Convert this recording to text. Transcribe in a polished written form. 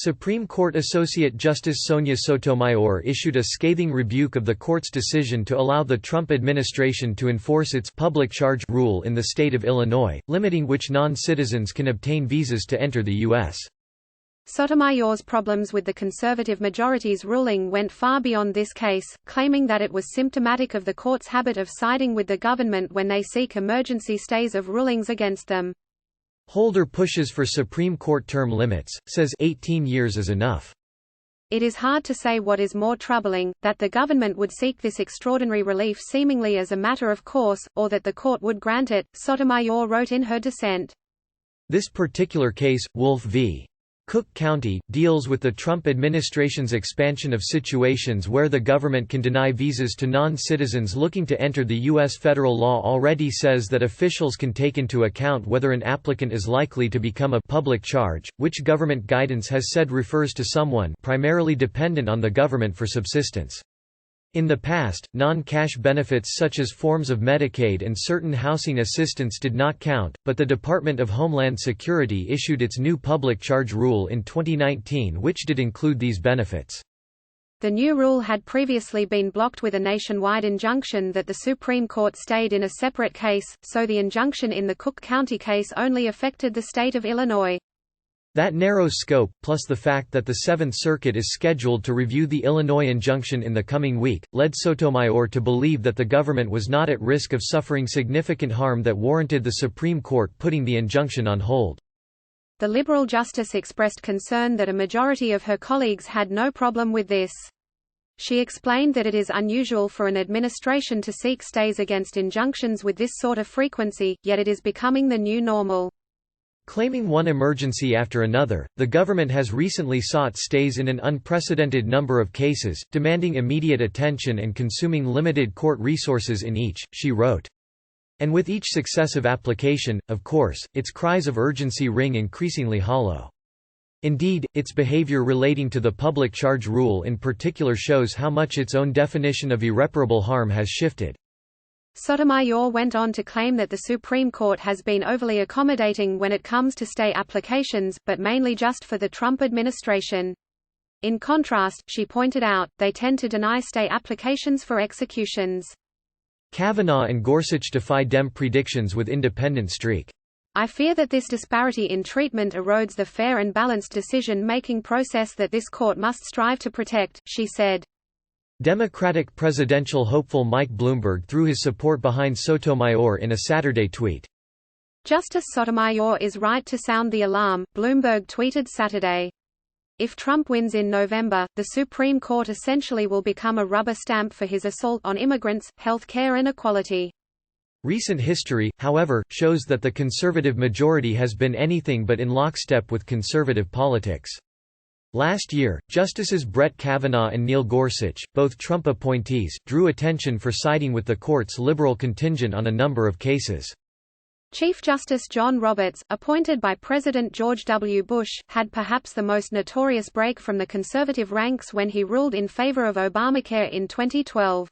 Supreme Court Associate Justice Sonia Sotomayor issued a scathing rebuke of the court's decision to allow the Trump administration to enforce its public charge rule in the state of Illinois, limiting which non-citizens can obtain visas to enter the U.S. Sotomayor's problems with the conservative majority's ruling went far beyond this case, claiming that it was symptomatic of the court's habit of siding with the government when they seek emergency stays of rulings against them. Holder pushes for Supreme Court term limits, says 18 years is enough. It is hard to say what is more troubling, that the government would seek this extraordinary relief seemingly as a matter of course, or that the court would grant it, Sotomayor wrote in her dissent. This particular case, Wolf v. Cook County, deals with the Trump administration's expansion of situations where the government can deny visas to non-citizens looking to enter the U.S. Federal law already says that officials can take into account whether an applicant is likely to become a public charge, which government guidance has said refers to someone primarily dependent on the government for subsistence. In the past, non-cash benefits such as forms of Medicaid and certain housing assistance did not count, but the Department of Homeland Security issued its new public charge rule in 2019 which did include these benefits. The new rule had previously been blocked with a nationwide injunction that the Supreme Court stayed in a separate case, so the injunction in the Cook County case only affected the state of Illinois. That narrow scope, plus the fact that the Seventh Circuit is scheduled to review the Illinois injunction in the coming week, led Sotomayor to believe that the government was not at risk of suffering significant harm that warranted the Supreme Court putting the injunction on hold. The liberal justice expressed concern that a majority of her colleagues had no problem with this. She explained that it is unusual for an administration to seek stays against injunctions with this sort of frequency, yet it is becoming the new normal. Claiming one emergency after another, the government has recently sought stays in an unprecedented number of cases, demanding immediate attention and consuming limited court resources in each, she wrote. And with each successive application, of course, its cries of urgency ring increasingly hollow. Indeed, its behavior relating to the public charge rule in particular shows how much its own definition of irreparable harm has shifted. Sotomayor went on to claim that the Supreme Court has been overly accommodating when it comes to stay applications, but mainly just for the Trump administration. In contrast, she pointed out, they tend to deny stay applications for executions. Kavanaugh and Gorsuch defy Dem predictions with independent streak. I fear that this disparity in treatment erodes the fair and balanced decision-making process that this court must strive to protect, she said. Democratic presidential hopeful Mike Bloomberg threw his support behind Sotomayor in a Saturday tweet. Justice Sotomayor is right to sound the alarm, Bloomberg tweeted Saturday. If Trump wins in November, the Supreme Court essentially will become a rubber stamp for his assault on immigrants, health care and equality. Recent history, however, shows that the conservative majority has been anything but in lockstep with conservative politics. Last year, Justices Brett Kavanaugh and Neil Gorsuch, both Trump appointees, drew attention for siding with the court's liberal contingent on a number of cases. Chief Justice John Roberts, appointed by President George W. Bush, had perhaps the most notorious break from the conservative ranks when he ruled in favor of Obamacare in 2012.